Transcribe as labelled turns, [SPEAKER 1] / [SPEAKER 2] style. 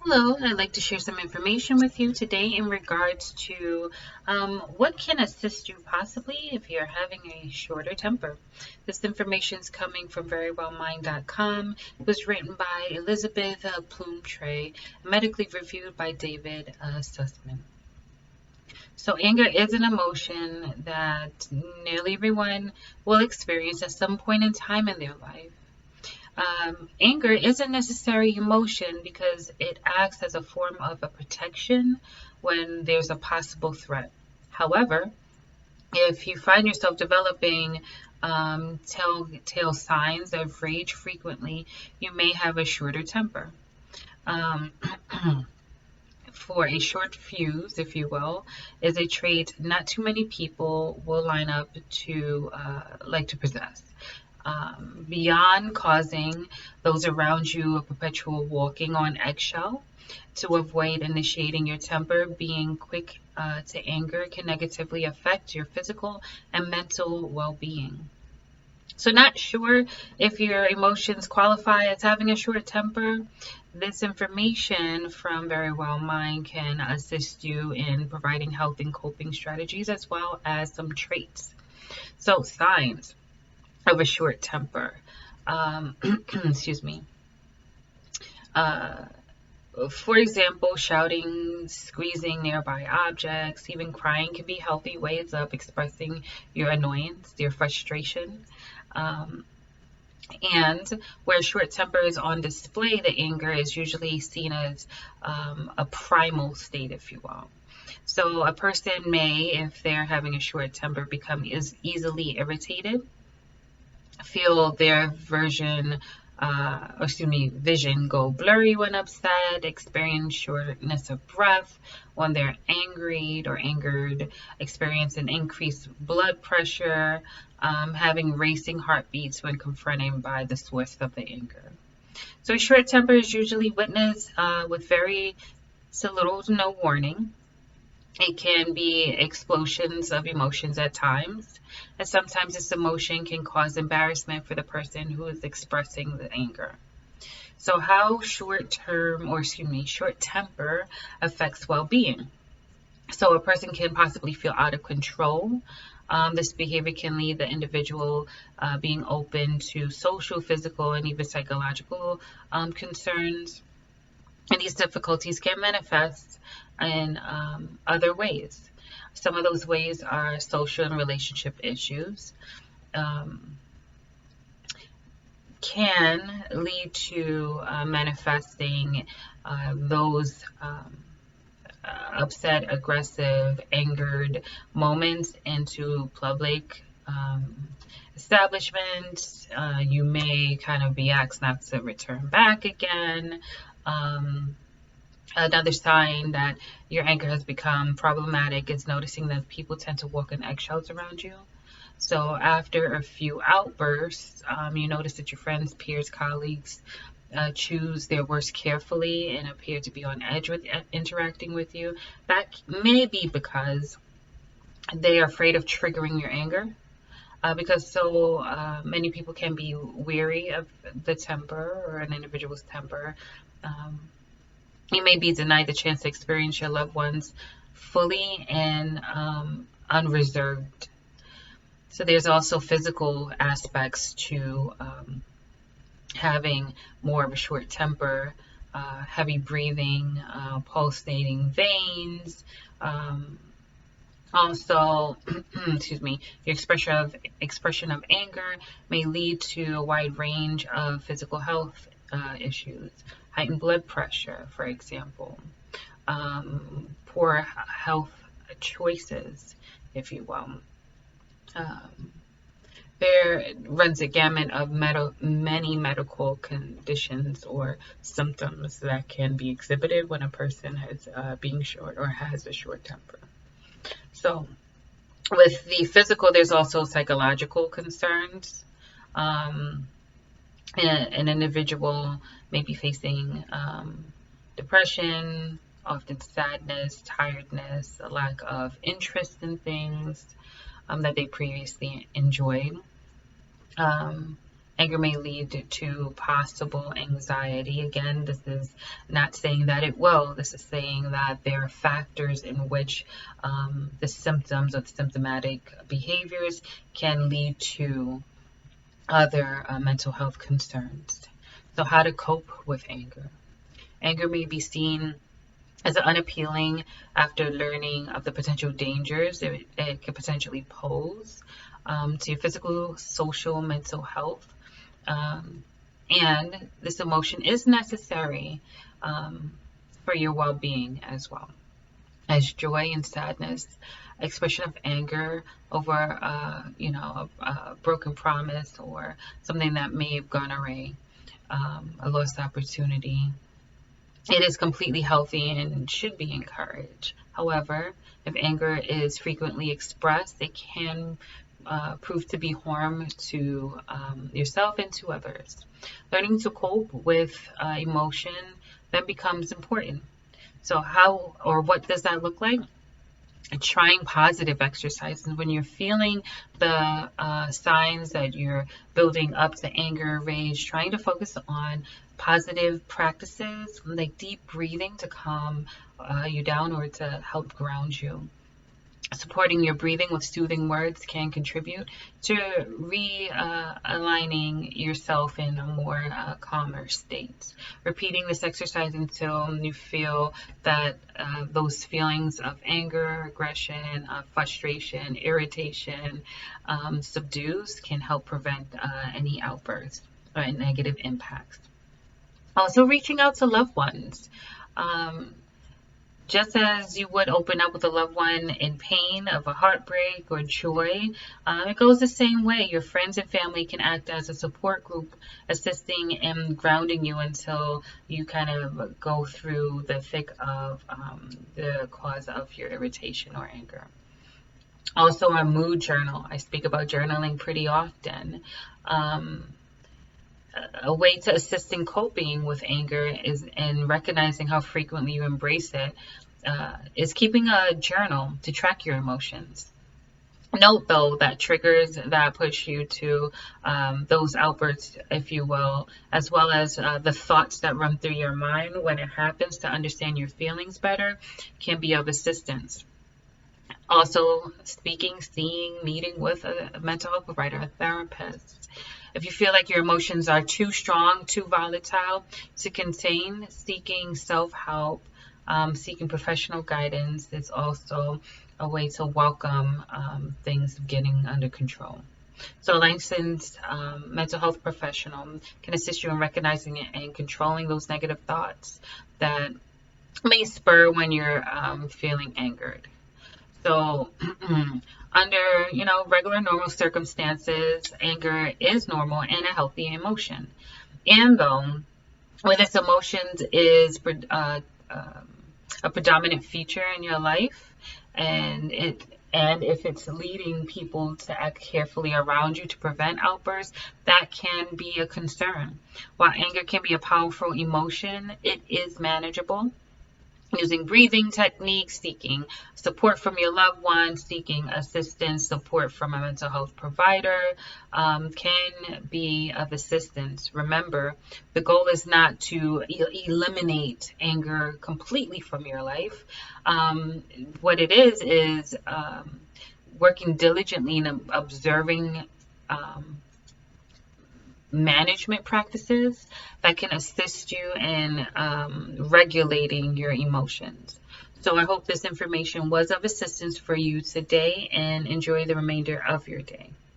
[SPEAKER 1] Hello, I'd like to share some information with you today in regards to what can assist you possibly if you're having a shorter temper. This information is coming from verywellmind.com. It was written by Elizabeth Plumtree, medically reviewed by David Sussman. So, anger is an emotion that nearly everyone will experience at some point in time in their life. Anger is a necessary emotion because it acts as a form of a protection when there's a possible threat. However, if you find yourself developing telltale signs of rage frequently, you may have a shorter temper. Um, for a short fuse, if you will, is a trait not too many people will line up to like to possess. Beyond causing those around you a perpetual walking on eggshell, to avoid initiating your temper, being quick to anger can negatively affect your physical and mental well-being. So, not sure if your emotions qualify as having a short temper? This information from Very Well Mind can assist you in providing health and coping strategies as well as some traits. So, signs of a short temper. Excuse me. Uh, for example, shouting, squeezing nearby objects, even crying can be healthy ways of expressing your annoyance, your frustration. Um, and where short temper is on display, the anger is usually seen as a primal state, if you will. So a person may, if they're having a short temper, become easily irritated, feel their vision go blurry when upset, experience shortness of breath when they're angered, experience an increased blood pressure, having racing heartbeats when confronted by the source of the anger. So short temper is usually witnessed with very so little to no warning. It can be explosions of emotions at times, and sometimes this emotion can cause embarrassment for the person who is expressing the anger. So, how short temper affects well being? So, a person can possibly feel out of control. This behavior can lead the individual being open to social, physical, and even psychological concerns. And these difficulties can manifest in other ways. Some of those ways are social and relationship issues, um, can lead to manifesting those upset, aggressive, angered moments into public establishments. You may kind of be asked not to return back again. Um, Another sign that your anger has become problematic is noticing that people tend to walk on eggshells around you. So after a few outbursts, you notice that your friends, peers, colleagues choose their words carefully and appear to be on edge with interacting with you. That may be because they are afraid of triggering your anger. Because so many people can be weary of the temper or an individual's temper. Um, you may be denied the chance to experience your loved ones fully and unreserved. So there's also physical aspects to having more of a short temper, heavy breathing, pulsating veins. Also, excuse me, your expression of anger may lead to a wide range of physical health issues, heightened blood pressure, for example, poor health choices, if you will. Um, there runs a gamut of many medical conditions or symptoms that can be exhibited when a person has being short or has a short temper. So, with the physical, there's also psychological concerns. Um, an individual may be facing depression, often sadness, tiredness, a lack of interest in things that they previously enjoyed. Um, Anger may lead to possible anxiety. Again, this is not saying that it will. This is saying that there are factors in which the symptoms of symptomatic behaviors can lead to other mental health concerns. So how to cope with anger. Anger may be seen as unappealing after learning of the potential dangers it could potentially pose to your physical, social, mental health. And this emotion is necessary for your well-being as well. As joy and sadness, expression of anger over, a broken promise or something that may have gone awry, a lost opportunity. It is completely healthy and should be encouraged. However, if anger is frequently expressed, it can prove to be harm to yourself and to others. Learning to cope with emotion then becomes important. So how or what does that look like? Trying positive exercises when you're feeling the signs that you're building up the anger, rage, trying to focus on positive practices like deep breathing to calm you down or to help ground you. Supporting your breathing with soothing words can contribute to realigning yourself in a more calmer state. Repeating this exercise until you feel that those feelings of anger, aggression, frustration, irritation subdues can help prevent any outbursts or negative impacts. Also, reaching out to loved ones. Just as you would open up with a loved one in pain of a heartbreak or joy, it goes the same way. Your friends and family can act as a support group, assisting and grounding you until you kind of go through the thick of the cause of your irritation or anger. Also, a mood journal. I speak about journaling pretty often. A way to assist in coping with anger is in recognizing how frequently you embrace it, is keeping a journal to track your emotions. Note, though, that triggers that push you to those outbursts, if you will, as well as the thoughts that run through your mind when it happens, to understand your feelings better can be of assistance. Also, speaking, seeing, meeting with a mental health provider, a therapist. If you feel like your emotions are too strong, too volatile to contain, seeking self-help, seeking professional guidance is also a way to welcome things getting under control. So a licensed mental health professional can assist you in recognizing and controlling those negative thoughts that may spur when you're feeling angered. So under, regular normal circumstances, anger is normal and a healthy emotion. And though, when this emotion is a predominant feature in your life, and if it's leading people to act carefully around you to prevent outbursts, that can be a concern. While anger can be a powerful emotion, it is manageable. Using breathing techniques, seeking support from your loved ones, seeking assistance, support from a mental health provider can be of assistance. Remember, the goal is not to eliminate anger completely from your life. What it is working diligently and observing management practices that can assist you in regulating your emotions. So I hope this information was of assistance for you today, and enjoy the remainder of your day.